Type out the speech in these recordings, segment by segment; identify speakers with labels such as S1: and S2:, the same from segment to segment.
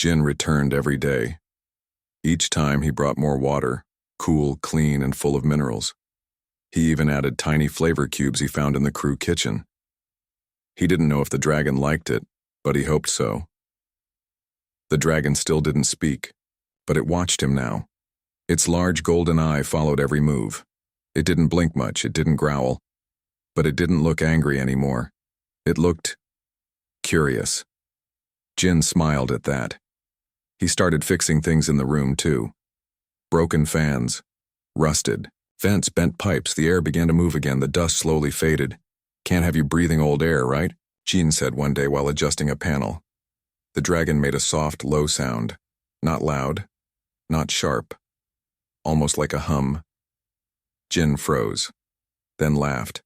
S1: Jin returned every day. Each time he brought more water, cool, clean, and full of minerals. He even added tiny flavor cubes he found in the crew kitchen. He didn't know if the dragon liked it, but he hoped so. The dragon still didn't speak, but it watched him now. Its large golden eye followed every move. It didn't blink much, it didn't growl, but it didn't look angry anymore. It looked curious. Jin smiled at that. He started fixing things in the room too. Broken fans, rusted, vents, bent pipes. The air began to move again. The dust slowly faded. "Can't have you breathing old air, right?" Jin said one day while adjusting a panel. The dragon made a soft, low sound. Not loud, not sharp, almost like a hum. Jin froze, then laughed.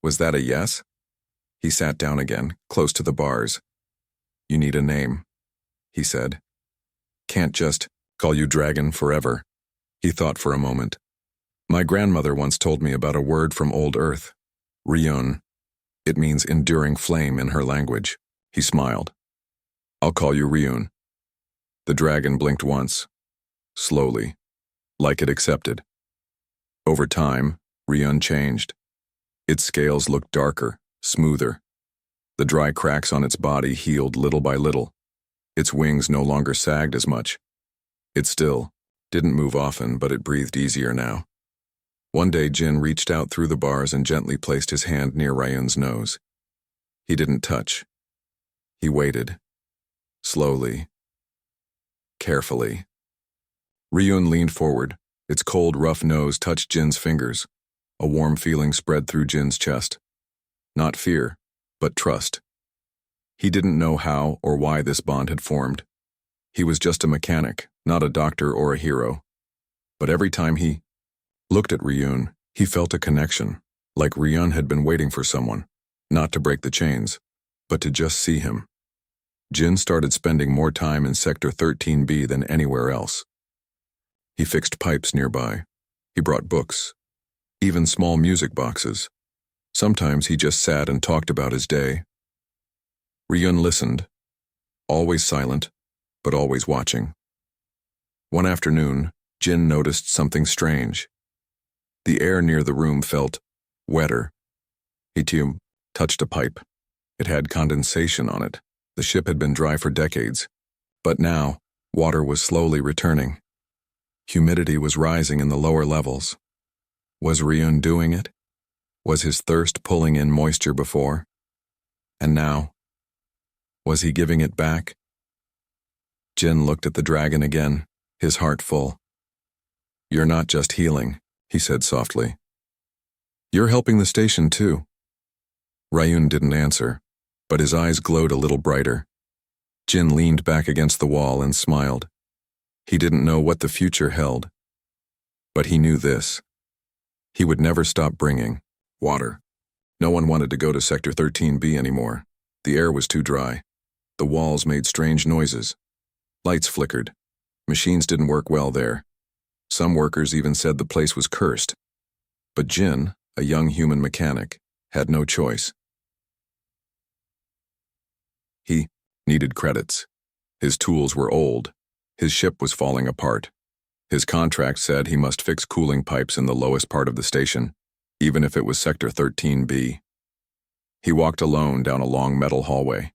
S1: Was that a yes? He sat down again, close to the bars. "You need a name," he said. "Can't just call you Dragon forever." He thought for a moment. "My grandmother once told me about a word from old Earth. Ryun. It means enduring flame in her language." He smiled. "I'll call you Ryun." The dragon blinked once, slowly, like it accepted. Over time, Ryun changed. Its scales looked darker, smoother. The dry cracks on its body healed little by little. Its wings no longer sagged as much. It still didn't move often, but it breathed easier now. One day, Jin reached out through the bars and gently placed his hand near Ryun's nose. He didn't touch. He waited. Slowly. Carefully. Ryun leaned forward. Its cold, rough nose touched Jin's fingers. A warm feeling spread through Jin's chest. Not fear, but trust. He didn't know how or why this bond had formed. He was just a mechanic, not a doctor or a hero. But every time he looked at Ryun, he felt a connection, like Ryun had been waiting for someone, not to break the chains, but to just see him. Jin started spending more time in Sector 13B than anywhere else. He fixed pipes nearby. He brought books, even small music boxes. Sometimes he just sat and talked about his day. Ryun listened, always silent, but always watching. One afternoon, Jin noticed something strange. The air near the room felt wetter. He touched a pipe. It had condensation on it. The ship had been dry for decades, but now water was slowly returning. Humidity was rising in the lower levels. Was Ryun doing it? Was his thirst pulling in moisture before? And now, was he giving it back? Jin looked at the dragon again, his heart full. "You're not just healing," he said softly. "You're helping the station too." Ryun didn't answer, but his eyes glowed a little brighter. Jin leaned back against the wall and smiled. He didn't know what the future held, but he knew this. He would never stop bringing water. No one wanted to go to Sector 13B anymore. The air was too dry. The walls made strange noises. Lights flickered. Machines didn't work well there. Some workers even said the place was cursed. But Jin, a young human mechanic, had no choice. He needed credits. His tools were old. His ship was falling apart. His contract said he must fix cooling pipes in the lowest part of the station, even if it was Sector 13B. He walked alone down a long metal hallway.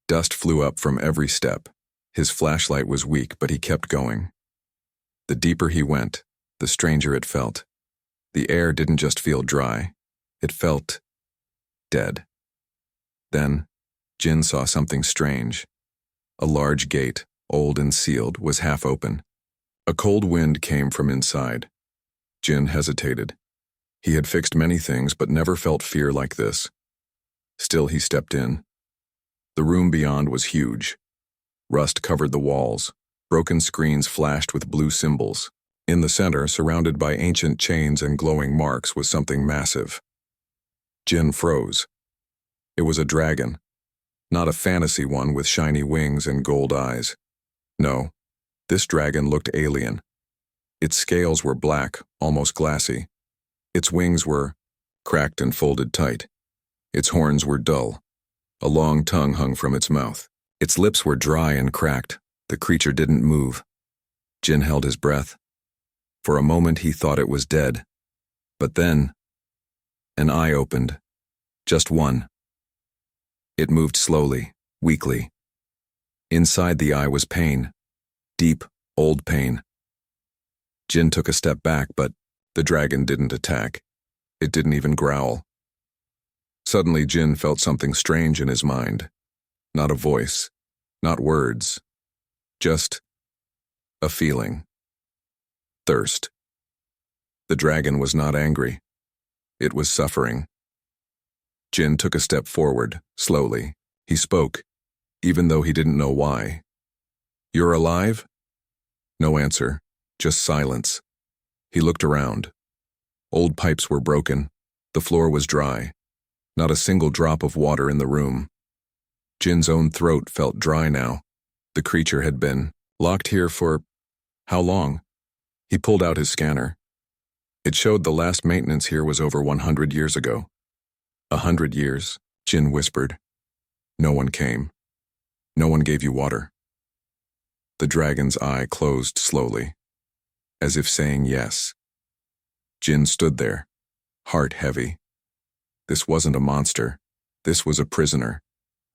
S1: Dust flew up from every step. His flashlight was weak, but he kept going. The deeper he went, the stranger it felt. The air didn't just feel dry. It felt dead. Then, Jin saw something strange. A large gate, old and sealed, was half open. A cold wind came from inside. Jin hesitated. He had fixed many things, but never felt fear like this. Still, he stepped in. The room beyond was huge. Rust covered the walls. Broken screens flashed with blue symbols. In the center, surrounded by ancient chains and glowing marks, was something massive. Jin froze. It was a dragon. Not a fantasy one with shiny wings and gold eyes. No, this dragon looked alien. Its scales were black, almost glassy. Its wings were cracked and folded tight. Its horns were dull. A long tongue hung from its mouth. Its lips were dry and cracked. The creature didn't move. Jin held his breath. For a moment he thought it was dead. But then, an eye opened. Just one. It moved slowly, weakly. Inside the eye was pain. Deep, old pain. Jin took a step back, but the dragon didn't attack. It didn't even growl. Suddenly Jin felt something strange in his mind. Not a voice, not words, just a feeling. Thirst. The dragon was not angry. It was suffering. Jin took a step forward, slowly. He spoke, even though he didn't know why. "You're alive?" No answer, just silence. He looked around. Old pipes were broken. The floor was dry. Not a single drop of water in the room. Jin's own throat felt dry now. The creature had been locked here for how long? He pulled out his scanner. It showed the last maintenance here was over 100 years ago. 100 years, Jin whispered. No one came. No one gave you water. The dragon's eye closed slowly, as if saying yes. Jin stood there, heart heavy. This wasn't a monster. This was a prisoner,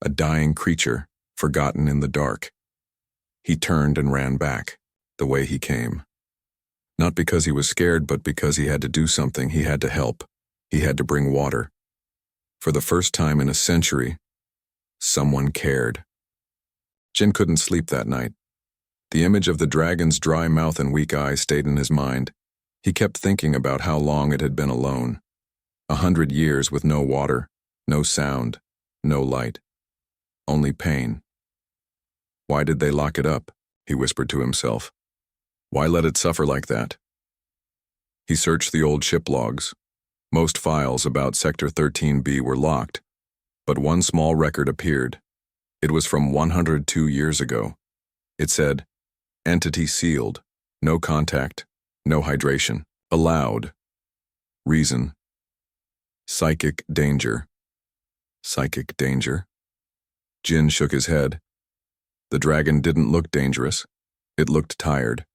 S1: a dying creature, forgotten in the dark. He turned and ran back, the way he came. Not because he was scared, but because he had to do something. He had to help. He had to bring water. For the first time in a century, someone cared. Jin couldn't sleep that night. The image of the dragon's dry mouth and weak eyes stayed in his mind. He kept thinking about how long it had been alone. 100 years with no water, no sound, no light. Only pain. Why did they lock it up? He whispered to himself. Why let it suffer like that? He searched the old ship logs. Most files about Sector 13B were locked, but one small record appeared. It was from 102 years ago. It said, "Entity sealed. No contact. No hydration. Allowed. Reason. Psychic danger." Psychic danger? Jin shook his head. The dragon didn't look dangerous. It looked tired.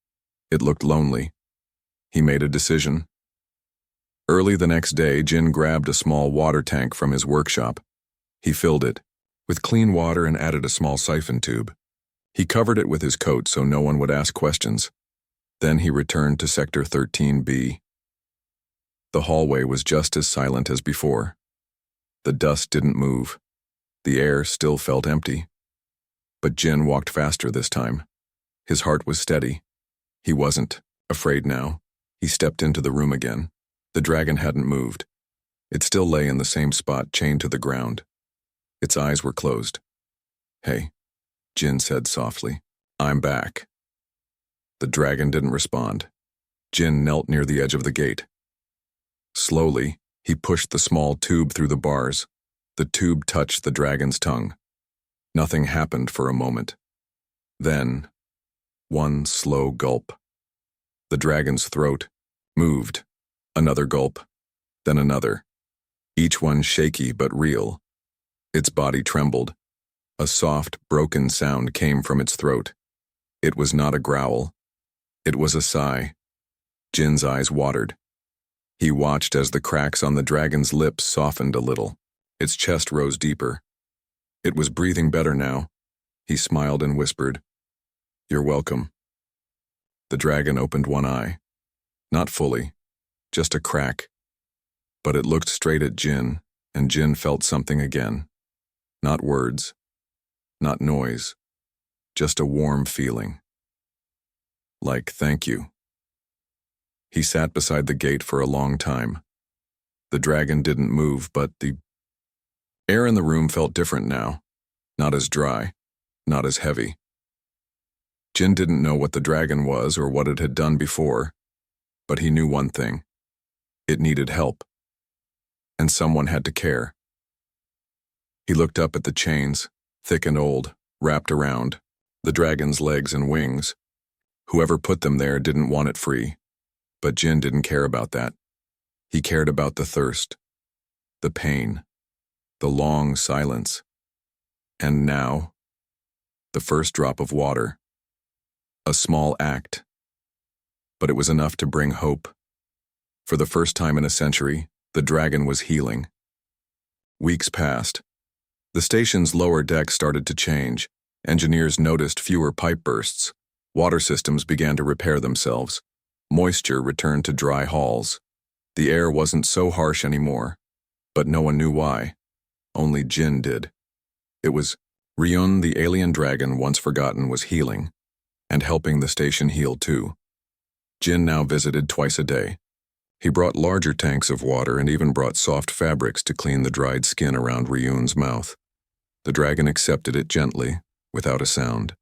S1: It looked lonely. He made a decision. Early the next day, Jin grabbed a small water tank from his workshop. He filled it with clean water and added a small siphon tube. He covered it with his coat so no one would ask questions. Then he returned to Sector 13B. The hallway was just as silent as before. The dust didn't move. The air still felt empty. But Jin walked faster this time. His heart was steady. He wasn't afraid now. He stepped into the room again. The dragon hadn't moved. It still lay in the same spot, chained to the ground. Its eyes were closed. "Hey," Jin said softly. "I'm back." The dragon didn't respond. Jin knelt near the edge of the gate. Slowly, he pushed the small tube through the bars. The tube touched the dragon's tongue. Nothing happened for a moment. Then, one slow gulp. The dragon's throat moved. Another gulp. Then another. Each one shaky but real. Its body trembled. A soft, broken sound came from its throat. It was not a growl. It was a sigh. Jin's eyes watered. He watched as the cracks on the dragon's lips softened a little. Its chest rose deeper. It was breathing better now. He smiled and whispered, "You're welcome." The dragon opened one eye. Not fully, just a crack. But it looked straight at Jin, and Jin felt something again. Not words, not noise, just a warm feeling. Like thank you. He sat beside the gate for a long time. The dragon didn't move, but the air in the room felt different now. Not as dry, not as heavy. Jin didn't know what the dragon was or what it had done before, but he knew one thing. It needed help. And someone had to care. He looked up at the chains, thick and old, wrapped around the dragon's legs and wings. Whoever put them there didn't want it free. But Jin didn't care about that. He cared about the thirst, the pain, the long silence. And now, The first drop of water. A small act. But it was enough to bring hope. For the first time in a century, the dragon was healing. Weeks passed. The station's lower deck started to change. Engineers noticed fewer pipe bursts. Water systems began to repair themselves. Moisture returned to dry halls. The air wasn't so harsh anymore, but no one knew why. Only Jin did. It was Ryun, the alien dragon once forgotten, was healing, and helping the station heal too. Jin now visited twice a day. He brought larger tanks of water and even brought soft fabrics to clean the dried skin around Ryun's mouth. The dragon accepted it gently, without a sound.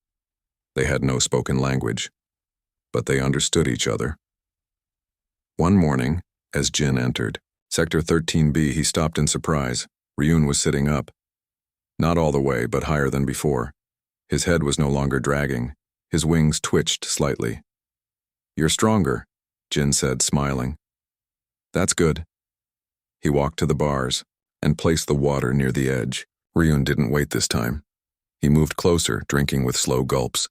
S1: They had no spoken language, but they understood each other. One morning, as Jin entered Sector 13B, he stopped in surprise. Ryun was sitting up. Not all the way, but higher than before. His head was no longer dragging. His wings twitched slightly. "You're stronger," Jin said, smiling. "That's good." He walked to the bars and placed the water near the edge. Ryun didn't wait this time. He moved closer, drinking with slow gulps.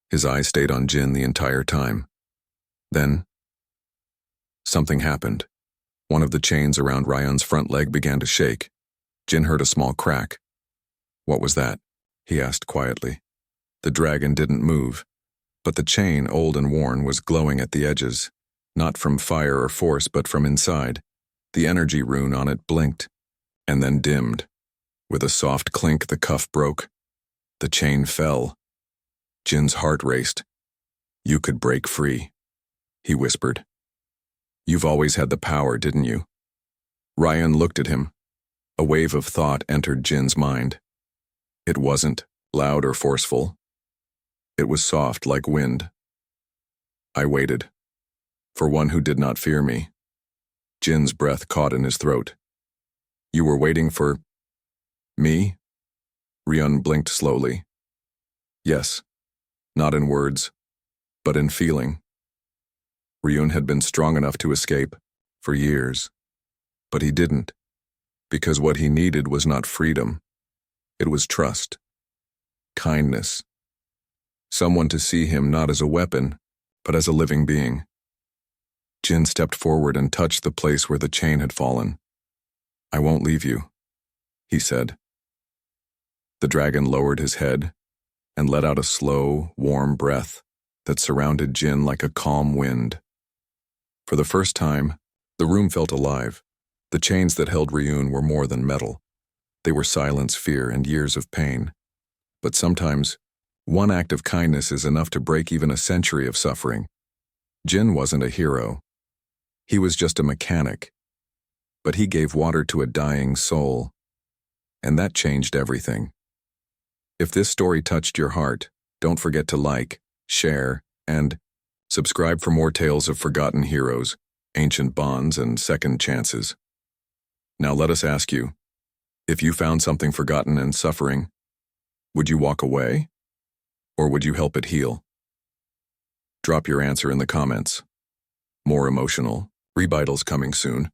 S1: His eyes stayed on Jin the entire time. Then, something happened. One of the chains around Ryun's front leg began to shake. Jin heard a small crack. "What was that?" he asked quietly. The dragon didn't move, but the chain, old and worn, was glowing at the edges, not from fire or force, but from inside. The energy rune on it blinked, and then dimmed. With a soft clink, the cuff broke. The chain fell. Jin's heart raced. "You could break free," he whispered. "You've always had the power, didn't you?" Ryun looked at him. A wave of thought entered Jin's mind. It wasn't loud or forceful. It was soft like wind. "I waited. For one who did not fear me." Jin's breath caught in his throat. "You were waiting for me?" Ryun blinked slowly. "Yes, not in words, but in feeling." Ryun had been strong enough to escape for years, but he didn't, because what he needed was not freedom. It was trust, kindness, someone to see him not as a weapon, but as a living being. Jin stepped forward and touched the place where the chain had fallen. "I won't leave you," he said. The dragon lowered his head and let out a slow, warm breath that surrounded Jin like a calm wind. For the first time, the room felt alive. The chains that held Ryun were more than metal. They were silence, fear, and years of pain. But sometimes, one act of kindness is enough to break even a century of suffering. Jin wasn't a hero. He was just a mechanic. But he gave water to a dying soul. And that changed everything. If this story touched your heart, don't forget to like, share, and subscribe for more tales of forgotten heroes, ancient bonds, and second chances. Now let us ask you, if you found something forgotten and suffering, would you walk away? Or would you help it heal? Drop your answer in the comments. More emotional Rebytales coming soon.